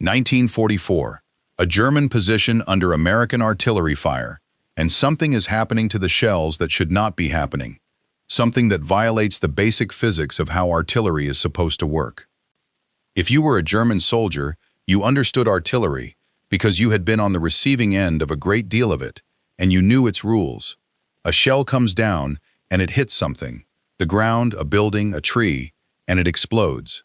1944. A German position under American artillery fire, and something is happening to the shells that should not be happening. Something that violates the basic physics of how artillery is supposed to work. If you were a German soldier, you understood artillery because you had been on the receiving end of a great deal of it, and you knew its rules. A shell comes down, and it hits something, the ground, a building, a tree, and it explodes.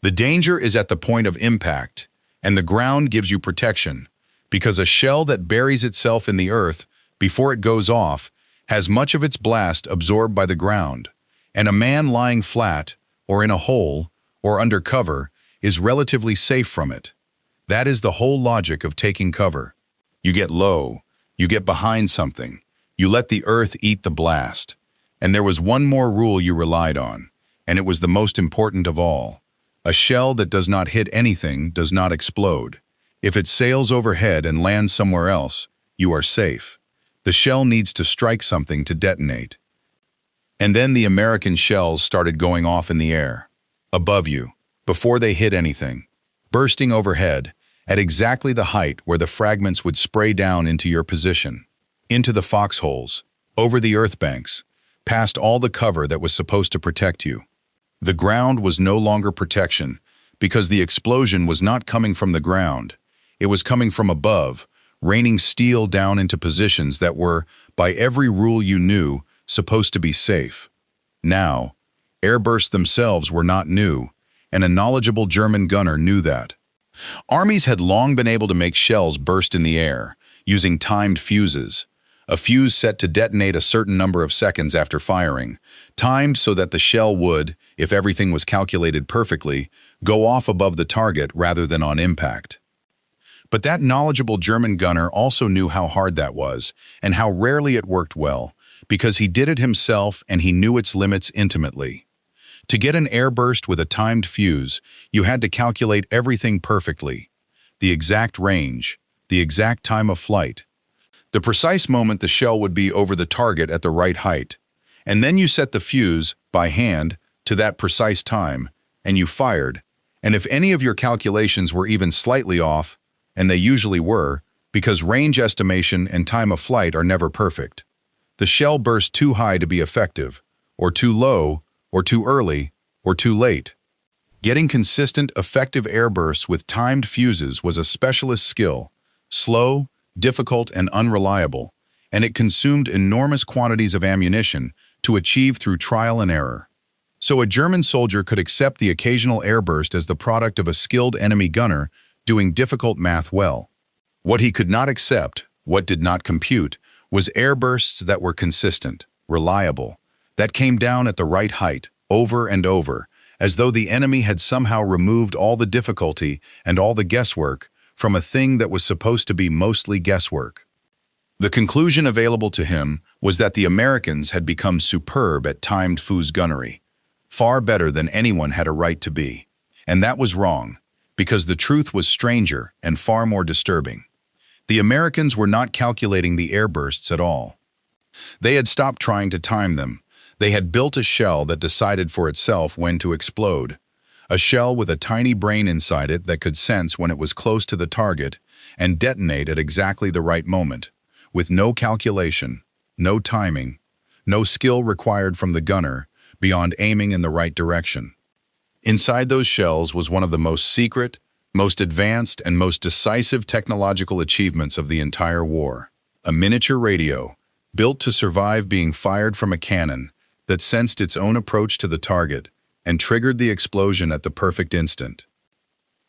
The danger is at the point of impact, and the ground gives you protection, because a shell that buries itself in the earth before it goes off has much of its blast absorbed by the ground, and a man lying flat, or in a hole, or under cover, is relatively safe from it. That is the whole logic of taking cover. You get low, you get behind something, you let the earth eat the blast. And there was one more rule you relied on, and it was the most important of all. A shell that does not hit anything does not explode. If it sails overhead and lands somewhere else, you are safe. The shell needs to strike something to detonate. And then the American shells started going off in the air, above you, before they hit anything, bursting overhead, at exactly the height where the fragments would spray down into your position, into the foxholes, over the earth banks, past all the cover that was supposed to protect you. The ground was no longer protection, because the explosion was not coming from the ground. It was coming from above, raining steel down into positions that were, by every rule you knew, supposed to be safe. Now, airbursts themselves were not new, and a knowledgeable German gunner knew that. Armies had long been able to make shells burst in the air, using timed fuses. A fuse set to detonate a certain number of seconds after firing, timed so that the shell would, if everything was calculated perfectly, go off above the target rather than on impact. But that knowledgeable German gunner also knew how hard that was, and how rarely it worked well, because he did it himself and he knew its limits intimately. To get an airburst with a timed fuse, you had to calculate everything perfectly. The exact range, the exact time of flight, the precise moment the shell would be over the target at the right height. And then you set the fuse, by hand, to that precise time, and you fired. And if any of your calculations were even slightly off, and they usually were, because range estimation and time of flight are never perfect, the shell burst too high to be effective, or too low, or too early, or too late. Getting consistent, effective airbursts with timed fuses was a specialist skill, slow, difficult, and unreliable, and it consumed enormous quantities of ammunition to achieve through trial and error. So a German soldier could accept the occasional airburst as the product of a skilled enemy gunner doing difficult math well. What he could not accept, what did not compute, was airbursts that were consistent, reliable, that came down at the right height, over and over, as though the enemy had somehow removed all the difficulty and all the guesswork from a thing that was supposed to be mostly guesswork. The conclusion available to him was that the Americans had become superb at timed fuse gunnery, far better than anyone had a right to be. And that was wrong, because the truth was stranger and far more disturbing. The Americans were not calculating the airbursts at all. They had stopped trying to time them. They had built a shell that decided for itself when to explode. A shell with a tiny brain inside it that could sense when it was close to the target and detonate at exactly the right moment, with no calculation, no timing, no skill required from the gunner beyond aiming in the right direction. Inside those shells was one of the most secret, most advanced, and most decisive technological achievements of the entire war. A miniature radio, built to survive being fired from a cannon that sensed its own approach to the target and triggered the explosion at the perfect instant.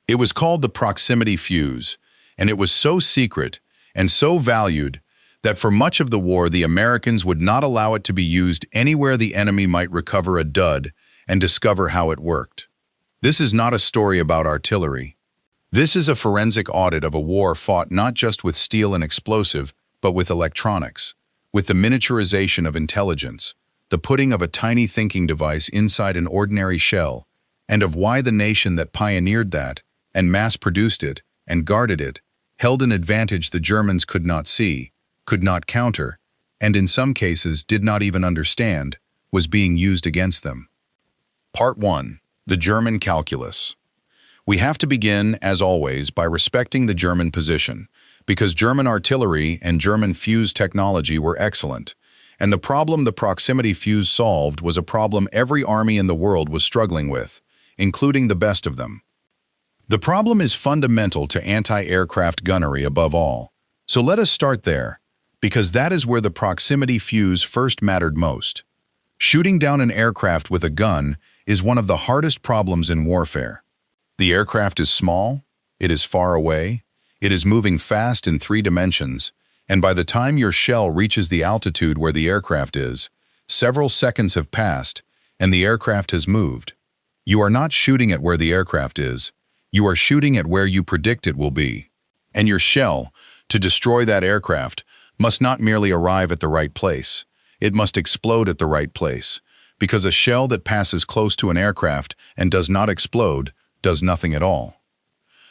It was called the proximity fuse, and it was so secret and so valued that for much of the war the Americans would not allow it to be used anywhere the enemy might recover a dud and discover how it worked. This is not a story about artillery. This is a forensic audit of a war fought not just with steel and explosive, but with electronics, with the miniaturization of intelligence, the putting of a tiny thinking device inside an ordinary shell, and of why the nation that pioneered that, and mass-produced it, and guarded it, held an advantage the Germans could not see, could not counter, and in some cases did not even understand, was being used against them. Part 1. The German Calculus. We have to begin, as always, by respecting the German position, because German artillery and German fuse technology were excellent, and the problem the proximity fuse solved was a problem every army in the world was struggling with, including the best of them. The problem is fundamental to anti-aircraft gunnery above all, so let us start there, because that is where the proximity fuse first mattered most. Shooting down an aircraft with a gun is one of the hardest problems in warfare. The aircraft is small, it is far away, it is moving fast in 3 dimensions, and by the time your shell reaches the altitude where the aircraft is, several seconds have passed, and the aircraft has moved. You are not shooting at where the aircraft is, you are shooting at where you predict it will be. And your shell, to destroy that aircraft, must not merely arrive at the right place, it must explode at the right place, because a shell that passes close to an aircraft and does not explode does nothing at all.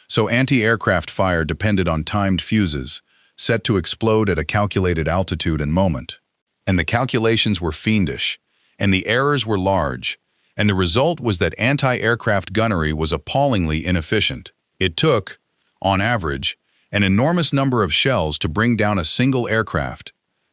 So anti-aircraft fire depended on timed fuses, set to explode at a calculated altitude and moment. And the calculations were fiendish, and the errors were large, and the result was that anti-aircraft gunnery was appallingly inefficient. It took, on average, an enormous number of shells to bring down a single aircraft.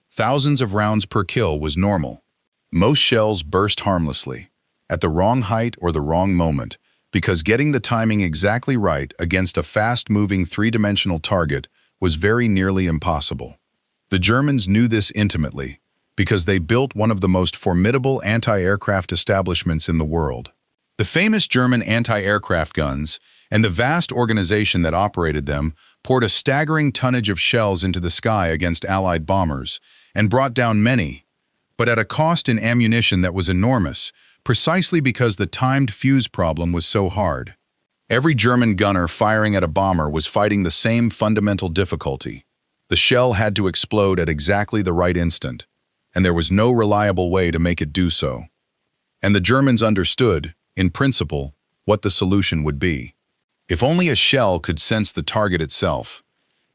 Thousands of rounds per kill was normal. Most shells burst harmlessly, at the wrong height or the wrong moment, because getting the timing exactly right against a fast-moving 3-dimensional target was very nearly impossible. The Germans knew this intimately, because they built one of the most formidable anti-aircraft establishments in the world. The famous German anti-aircraft guns and the vast organization that operated them poured a staggering tonnage of shells into the sky against Allied bombers and brought down many, but at a cost in ammunition that was enormous, precisely because the timed fuse problem was so hard. Every German gunner firing at a bomber was fighting the same fundamental difficulty. The shell had to explode at exactly the right instant, and there was no reliable way to make it do so. And the Germans understood, in principle, what the solution would be. If only a shell could sense the target itself,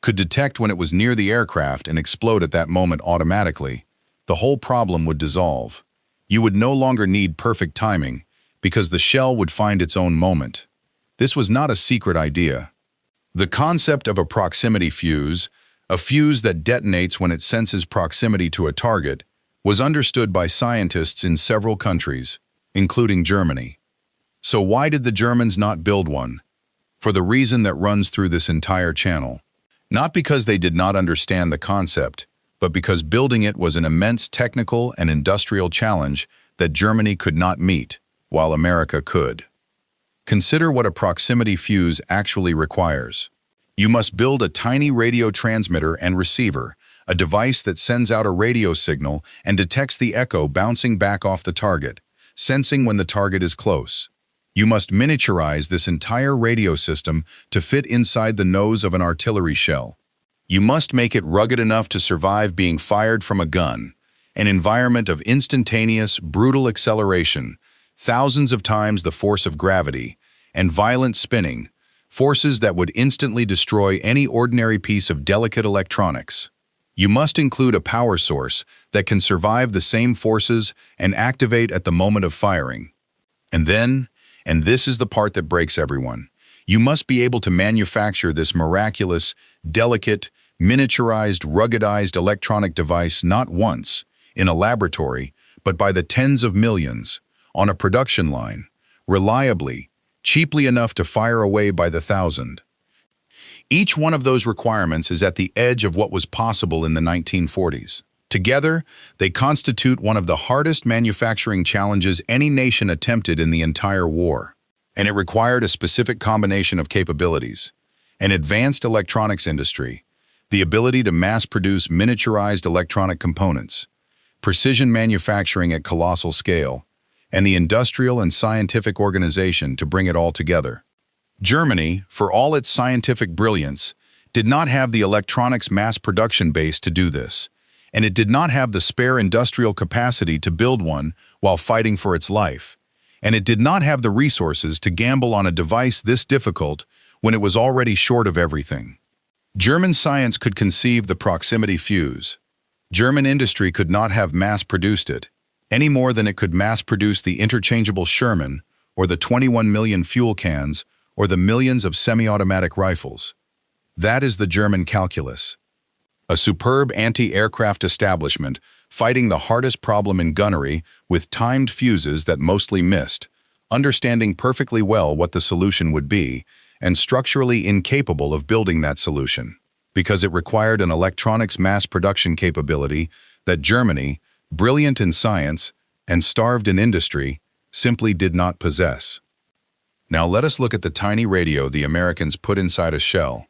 could detect when it was near the aircraft and explode at that moment automatically, the whole problem would dissolve. You would no longer need perfect timing, because the shell would find its own moment. This was not a secret idea. The concept of a proximity fuse, a fuse that detonates when it senses proximity to a target, was understood by scientists in several countries, including Germany. So why did the Germans not build one? For the reason that runs through this entire channel. Not because they did not understand the concept, but because building it was an immense technical and industrial challenge that Germany could not meet, while America could. Consider what a proximity fuse actually requires. You must build a tiny radio transmitter and receiver, a device that sends out a radio signal and detects the echo bouncing back off the target, sensing when the target is close. You must miniaturize this entire radio system to fit inside the nose of an artillery shell. You must make it rugged enough to survive being fired from a gun, an environment of instantaneous, brutal acceleration, thousands of times the force of gravity, and violent spinning, forces that would instantly destroy any ordinary piece of delicate electronics. You must include a power source that can survive the same forces and activate at the moment of firing. And then, and this is the part that breaks everyone, you must be able to manufacture this miraculous, delicate, miniaturized, ruggedized electronic device not once, in a laboratory, but by the tens of millions, on a production line, reliably, cheaply enough to fire away by the thousand. Each one of those requirements is at the edge of what was possible in the 1940s. Together, they constitute one of the hardest manufacturing challenges any nation attempted in the entire war. And it required a specific combination of capabilities: an advanced electronics industry, the ability to mass-produce miniaturized electronic components, precision manufacturing at colossal scale, and the industrial and scientific organization to bring it all together. Germany, for all its scientific brilliance, did not have the electronics mass production base to do this, and it did not have the spare industrial capacity to build one while fighting for its life, and it did not have the resources to gamble on a device this difficult when it was already short of everything. German science could conceive the proximity fuse. German industry could not have mass-produced it, any more than it could mass-produce the interchangeable Sherman or the 21 million fuel cans or the millions of semi-automatic rifles. That is the German calculus. A superb anti-aircraft establishment fighting the hardest problem in gunnery with timed fuses that mostly missed, understanding perfectly well what the solution would be, and structurally incapable of building that solution, because it required an electronics mass production capability that Germany, brilliant in science and starved in industry, simply did not possess. Now let us look at the tiny radio the Americans put inside a shell.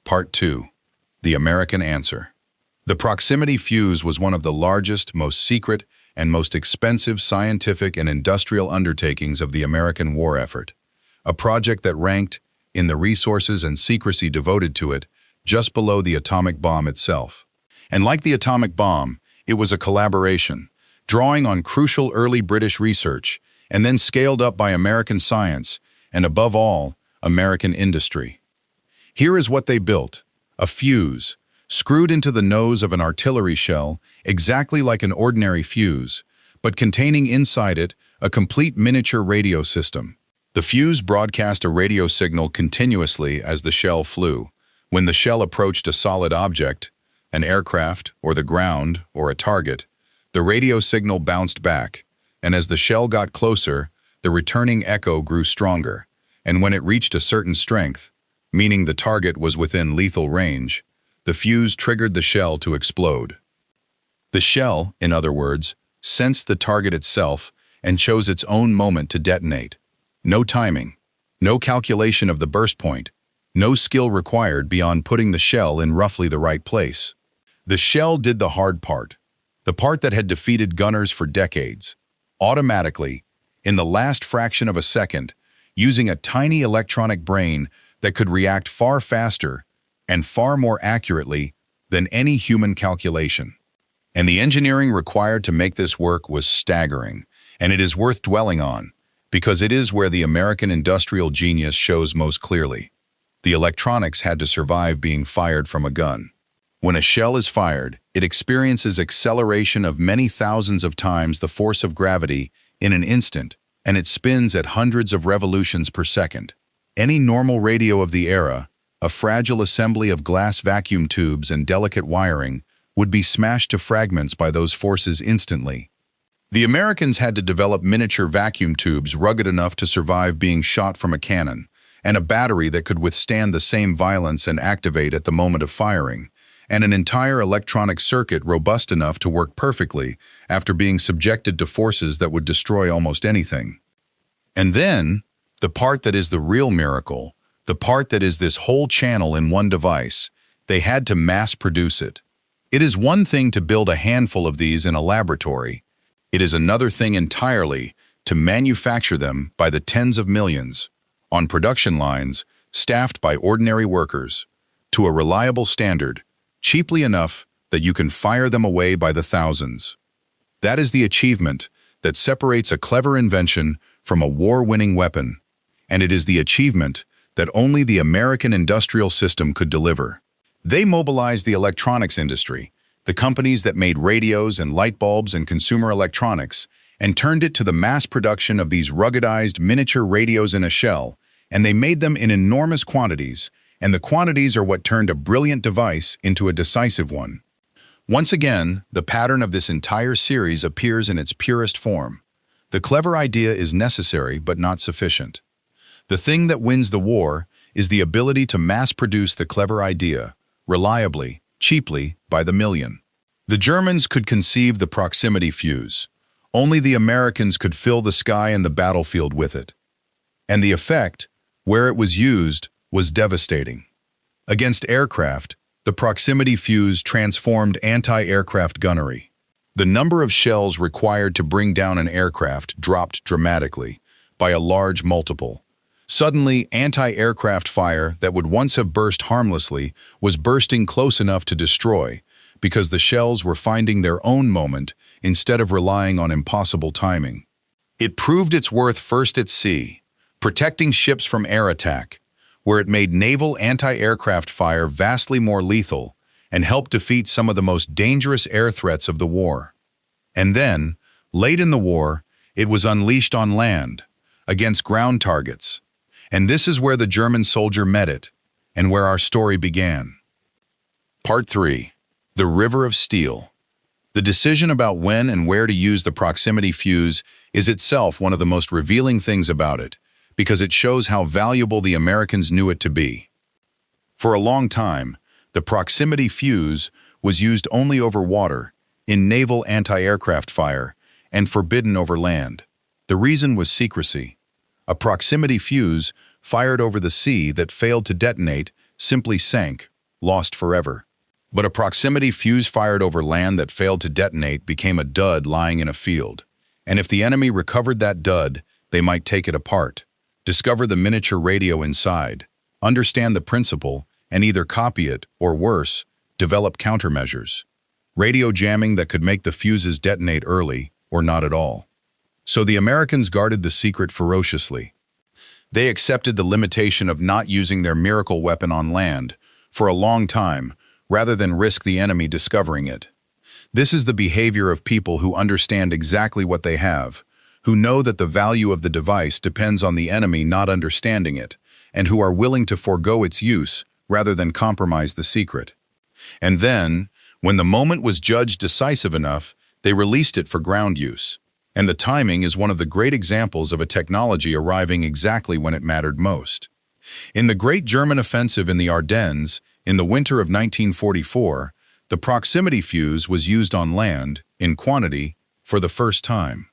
Part 2. The American Answer. The proximity fuse was one of the largest, most secret, and most expensive scientific and industrial undertakings of the American war effort, a project that ranked, in the resources and secrecy devoted to it, just below the atomic bomb itself. And like the atomic bomb, it was a collaboration, drawing on crucial early British research, and then scaled up by American science, and above all, American industry. Here is what they built: a fuse, screwed into the nose of an artillery shell, exactly like an ordinary fuse, but containing inside it a complete miniature radio system. The fuse broadcast a radio signal continuously as the shell flew. When the shell approached a solid object, an aircraft, or the ground, or a target, the radio signal bounced back, and as the shell got closer, the returning echo grew stronger, and when it reached a certain strength, meaning the target was within lethal range, the fuse triggered the shell to explode. The shell, in other words, sensed the target itself and chose its own moment to detonate. No timing, no calculation of the burst point, no skill required beyond putting the shell in roughly the right place. The shell did the hard part, the part that had defeated gunners for decades, automatically, in the last fraction of a second, using a tiny electronic brain that could react far faster and far more accurately than any human calculation. And the engineering required to make this work was staggering, and it is worth dwelling on, because it is where the American industrial genius shows most clearly. The electronics had to survive being fired from a gun. When a shell is fired, it experiences acceleration of many thousands of times the force of gravity in an instant, and it spins at hundreds of revolutions per second. Any normal radio of the era, a fragile assembly of glass vacuum tubes and delicate wiring, would be smashed to fragments by those forces instantly. The Americans had to develop miniature vacuum tubes rugged enough to survive being shot from a cannon, and a battery that could withstand the same violence and activate at the moment of firing, and an entire electronic circuit robust enough to work perfectly after being subjected to forces that would destroy almost anything. And then, the part that is the real miracle, the part that is this whole channel in one device, they had to mass produce it. It is one thing to build a handful of these in a laboratory. It is another thing entirely to manufacture them by the tens of millions, on production lines, staffed by ordinary workers, to a reliable standard, cheaply enough that you can fire them away by the thousands. That is the achievement that separates a clever invention from a war-winning weapon, and it is the achievement that only the American industrial system could deliver. They mobilized the electronics industry, the companies that made radios and light bulbs and consumer electronics, and turned it to the mass production of these ruggedized miniature radios in a shell, and they made them in enormous quantities, and the quantities are what turned a brilliant device into a decisive one. Once again, the pattern of this entire series appears in its purest form. The clever idea is necessary but not sufficient. The thing that wins the war is the ability to mass-produce the clever idea, reliably, cheaply, by the million. The Germans could conceive the proximity fuse. Only the Americans could fill the sky and the battlefield with it. And the effect, where it was used, was devastating. Against aircraft, the proximity fuse transformed anti-aircraft gunnery. The number of shells required to bring down an aircraft dropped dramatically, by a large multiple. Suddenly, anti-aircraft fire that would once have burst harmlessly was bursting close enough to destroy, because the shells were finding their own moment instead of relying on impossible timing. It proved its worth first at sea, protecting ships from air attack, where it made naval anti-aircraft fire vastly more lethal and helped defeat some of the most dangerous air threats of the war. And then, late in the war, it was unleashed on land, against ground targets. And this is where the German soldier met it, and where our story began. Part 3. The River of Steel. The decision about when and where to use the proximity fuse is itself one of the most revealing things about it, because it shows how valuable the Americans knew it to be. For a long time, the proximity fuse was used only over water, in naval anti-aircraft fire, and forbidden over land. The reason was secrecy. A proximity fuse fired over the sea that failed to detonate simply sank, lost forever. But a proximity fuse fired over land that failed to detonate became a dud lying in a field. And if the enemy recovered that dud, they might take it apart, discover the miniature radio inside, understand the principle, and either copy it, or worse, develop countermeasures. Radio jamming that could make the fuses detonate early, or not at all. So the Americans guarded the secret ferociously. They accepted the limitation of not using their miracle weapon on land for a long time, rather than risk the enemy discovering it. This is the behavior of people who understand exactly what they have, who know that the value of the device depends on the enemy not understanding it, and who are willing to forego its use rather than compromise the secret. And then, when the moment was judged decisive enough, they released it for ground use. And the timing is one of the great examples of a technology arriving exactly when it mattered most. In the Great German Offensive in the Ardennes, in the winter of 1944, the proximity fuse was used on land, in quantity, for the first time.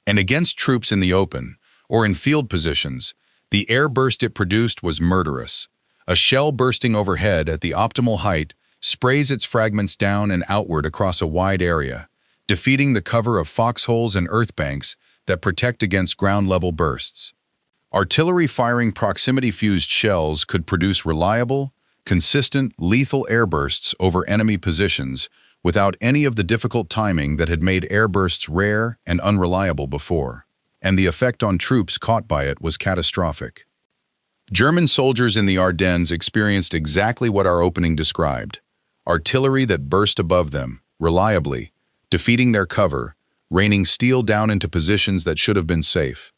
And against troops in the open, or in field positions, the air burst it produced was murderous. A shell bursting overhead at the optimal height sprays its fragments down and outward across a wide area, defeating the cover of foxholes and earth banks that protect against ground-level bursts. Artillery-firing proximity-fused shells could produce reliable, consistent, lethal airbursts over enemy positions without any of the difficult timing that had made airbursts rare and unreliable before. And the effect on troops caught by it was catastrophic. German soldiers in the Ardennes experienced exactly what our opening described: artillery that burst above them, reliably, defeating their cover, raining steel down into positions that should have been safe.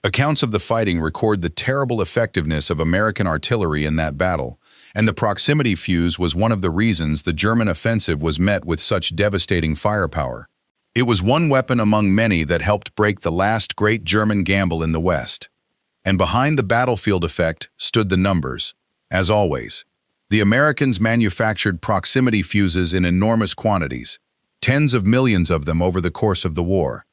Accounts of the fighting record the terrible effectiveness of American artillery in that battle, and the proximity fuse was one of the reasons the German offensive was met with such devastating firepower. It was one weapon among many that helped break the last great German gamble in the West. And behind the battlefield effect stood the numbers. As always, the Americans manufactured proximity fuses in enormous quantities, tens of millions of them over the course of the war.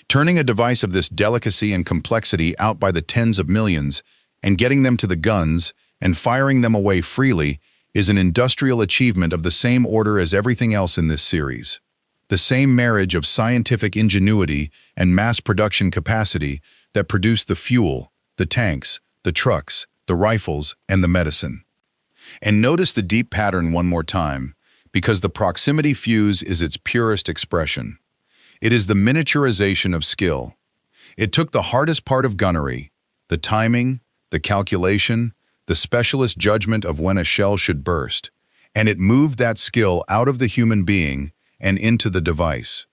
Turning a device of this delicacy and complexity out by the tens of millions and getting them to the guns and firing them away freely is an industrial achievement of the same order as everything else in this series. The same marriage of scientific ingenuity and mass production capacity that produced the fuel, the tanks, the trucks, the rifles, and the medicine. And notice the deep pattern one more time, because the proximity fuse is its purest expression. It is the miniaturization of skill. It took the hardest part of gunnery, the timing, the calculation, the specialist judgment of when a shell should burst, and it moved that skill out of the human being and into the device.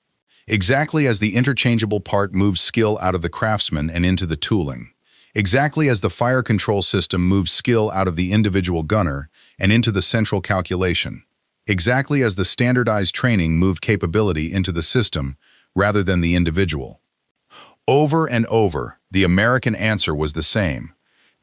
Exactly as the interchangeable part moves skill out of the craftsman and into the tooling. Exactly as the fire control system moves skill out of the individual gunner and into the central calculation. Exactly as the standardized training moved capability into the system rather than the individual. Over and over, the American answer was the same.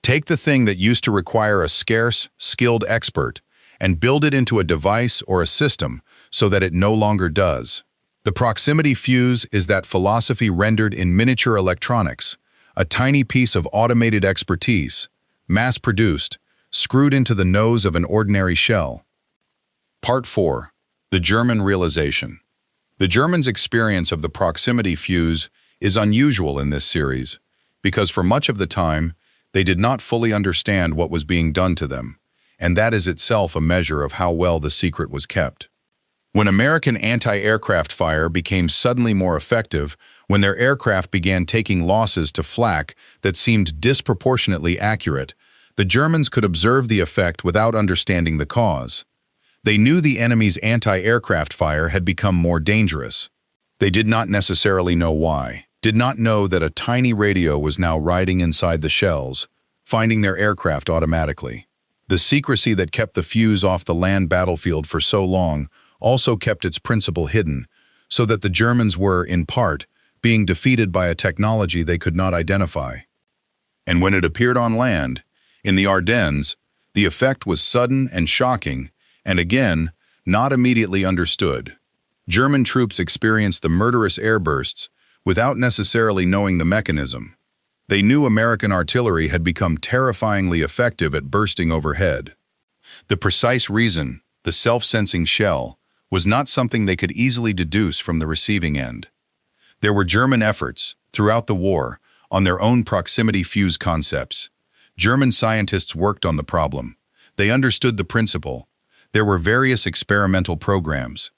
Take the thing that used to require a scarce, skilled expert and build it into a device or a system so that it no longer does. The proximity fuse is that philosophy rendered in miniature electronics, a tiny piece of automated expertise, mass-produced, screwed into the nose of an ordinary shell. Part 4. The German Realization. The Germans' experience of the proximity fuse is unusual in this series, because for much of the time, they did not fully understand what was being done to them, and that is itself a measure of how well the secret was kept. When American anti-aircraft fire became suddenly more effective, when their aircraft began taking losses to Flak that seemed disproportionately accurate, the Germans could observe the effect without understanding the cause. They knew the enemy's anti-aircraft fire had become more dangerous. They did not necessarily know why, did not know that a tiny radio was now riding inside the shells, finding their aircraft automatically. The secrecy that kept the Fuze off the land battlefield for so long also kept its principle hidden, so that the Germans were, in part, being defeated by a technology they could not identify. And when it appeared on land, in the Ardennes, the effect was sudden and shocking, and again, not immediately understood. German troops experienced the murderous airbursts without necessarily knowing the mechanism. They knew American artillery had become terrifyingly effective at bursting overhead. The precise reason, the self-sensing shell, was not something they could easily deduce from the receiving end. There were German efforts, throughout the war, on their own proximity fuse concepts. German scientists worked on the problem. They understood the principle. There were various experimental programs.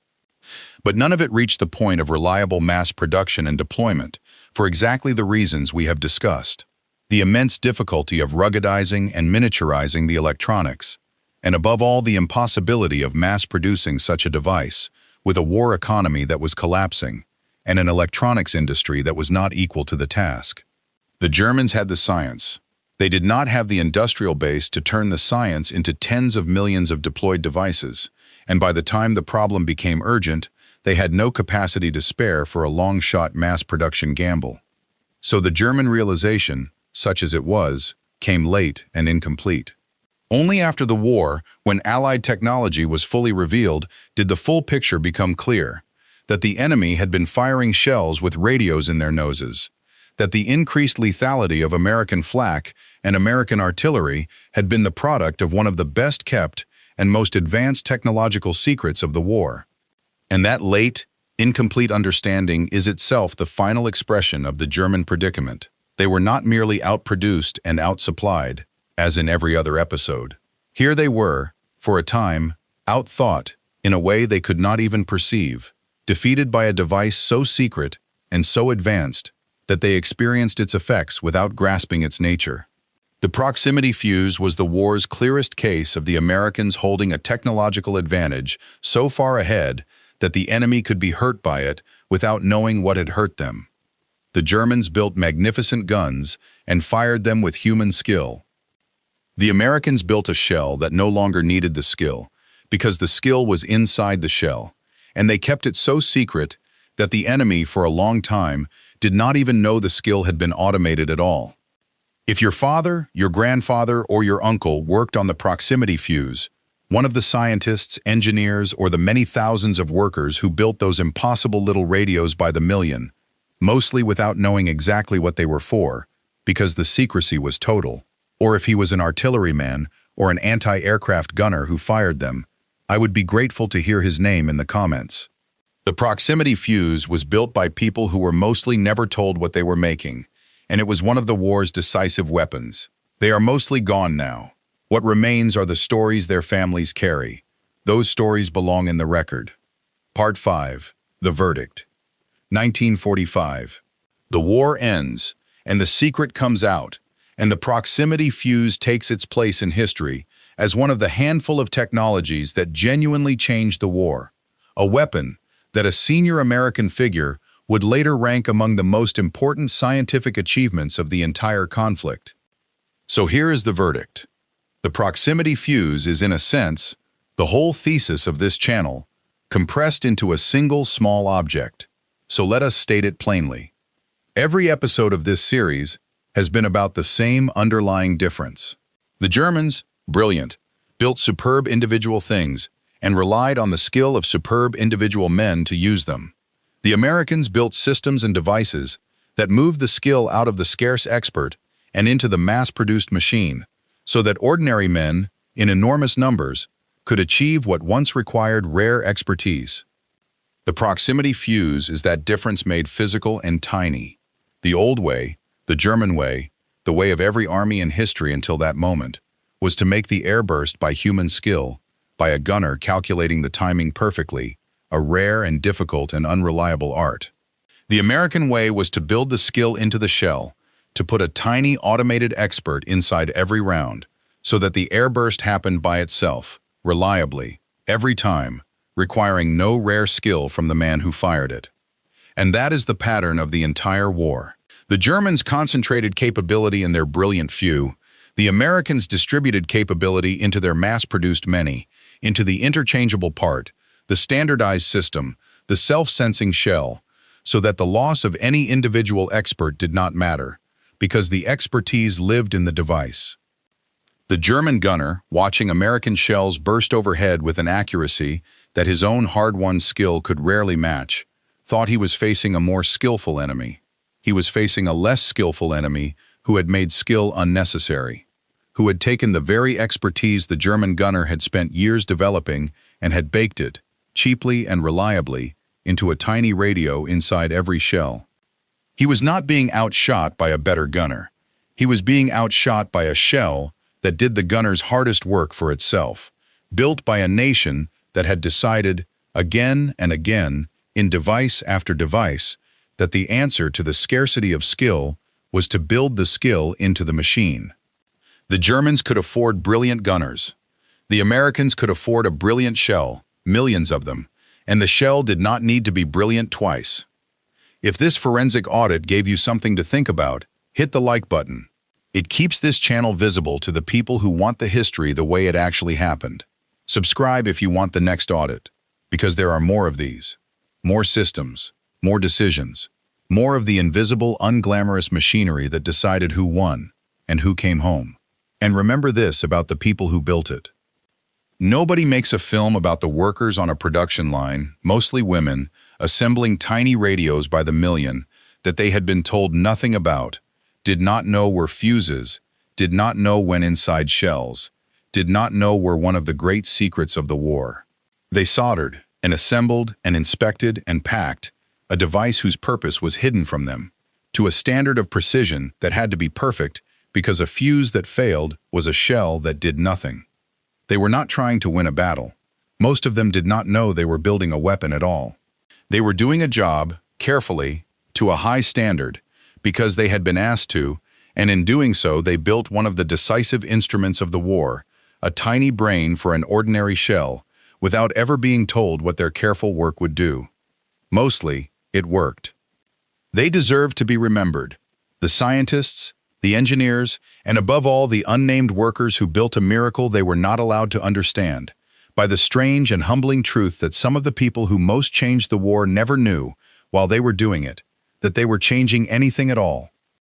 But none of it reached the point of reliable mass production and deployment, for exactly the reasons we have discussed. The immense difficulty of ruggedizing and miniaturizing the electronics, and above all the impossibility of mass-producing such a device, with a war economy that was collapsing, and an electronics industry that was not equal to the task. The Germans had the science. They did not have the industrial base to turn the science into tens of millions of deployed devices, and by the time the problem became urgent, they had no capacity to spare for a long-shot mass production gamble. So the German realization, such as it was, came late and incomplete. Only after the war, when Allied technology was fully revealed, did the full picture become clear, that the enemy had been firing shells with radios in their noses, that the increased lethality of American flak and American artillery had been the product of one of the best-kept and most advanced technological secrets of the war. And that late, incomplete understanding is itself the final expression of the German predicament. They were not merely outproduced and outsupplied, as in every other episode. Here they were, for a time, outthought in a way they could not even perceive, defeated by a device so secret and so advanced that they experienced its effects without grasping its nature. The proximity fuse was the war's clearest case of the Americans holding a technological advantage so far ahead that the enemy could be hurt by it without knowing what had hurt them. The Germans built magnificent guns and fired them with human skill. The Americans built a shell that no longer needed the skill, because the skill was inside the shell, and they kept it so secret that the enemy for a long time did not even know the skill had been automated at all. If your father, your grandfather, or your uncle worked on the proximity fuse, one of the scientists, engineers, or the many thousands of workers who built those impossible little radios by the million, mostly without knowing exactly what they were for, because the secrecy was total, or if he was an artilleryman or an anti-aircraft gunner who fired them, I would be grateful to hear his name in the comments. The proximity fuse was built by people who were mostly never told what they were making, and it was one of the war's decisive weapons. They are mostly gone now. What remains are the stories their families carry. Those stories belong in the record. Part 5. The Verdict. 1945. The war ends, and the secret comes out, and the proximity fuse takes its place in history as one of the handful of technologies that genuinely changed the war. A weapon that a senior American figure would later rank among the most important scientific achievements of the entire conflict. So here is the verdict. The proximity fuse is, in a sense, the whole thesis of this channel, compressed into a single small object. So let us state it plainly. Every episode of this series has been about the same underlying difference. The Germans, brilliant, built superb individual things and relied on the skill of superb individual men to use them. The Americans built systems and devices that moved the skill out of the scarce expert and into the mass-produced machine, so that ordinary men, in enormous numbers, could achieve what once required rare expertise. The proximity fuse is that difference made physical and tiny. The old way, the German way, the way of every army in history until that moment, was to make the airburst by human skill, by a gunner calculating the timing perfectly, a rare and difficult and unreliable art. The American way was to build the skill into the shell, to put a tiny automated expert inside every round, so that the airburst happened by itself, reliably, every time, requiring no rare skill from the man who fired it. And that is the pattern of the entire war. The Germans concentrated capability in their brilliant few. The Americans distributed capability into their mass-produced many, into the interchangeable part, the standardized system, the self-sensing shell, so that the loss of any individual expert did not matter, because the expertise lived in the device. The German gunner, watching American shells burst overhead with an accuracy that his own hard-won skill could rarely match, thought he was facing a more skillful enemy. He was facing a less skillful enemy who had made skill unnecessary, who had taken the very expertise the German gunner had spent years developing and had baked it, cheaply and reliably, into a tiny radio inside every shell. He was not being outshot by a better gunner. He was being outshot by a shell that did the gunner's hardest work for itself, built by a nation that had decided, again and again, in device after device, that the answer to the scarcity of skill was to build the skill into the machine. The Germans could afford brilliant gunners. The Americans could afford a brilliant shell, millions of them, and the shell did not need to be brilliant twice. If this forensic audit gave you something to think about, hit the like button. It keeps this channel visible to the people who want the history the way it actually happened. Subscribe if you want the next audit, because there are more of these. More systems, more decisions, more of the invisible, unglamorous machinery that decided who won and who came home. And remember this about the people who built it. Nobody makes a film about the workers on a production line, mostly women, assembling tiny radios by the million that they had been told nothing about, did not know were fuses, did not know went inside shells, did not know were one of the great secrets of the war. They soldered and assembled and inspected and packed a device whose purpose was hidden from them, to a standard of precision that had to be perfect because a fuse that failed was a shell that did nothing. They were not trying to win a battle. Most of them did not know they were building a weapon at all. They were doing a job, carefully, to a high standard, because they had been asked to, and in doing so they built one of the decisive instruments of the war, a tiny brain for an ordinary shell, without ever being told what their careful work would do. Mostly, it worked. They deserve to be remembered. The scientists, the engineers, and above all the unnamed workers who built a miracle they were not allowed to understand, by the strange and humbling truth that some of the people who most changed the war never knew, while they were doing it, that they were changing anything at all.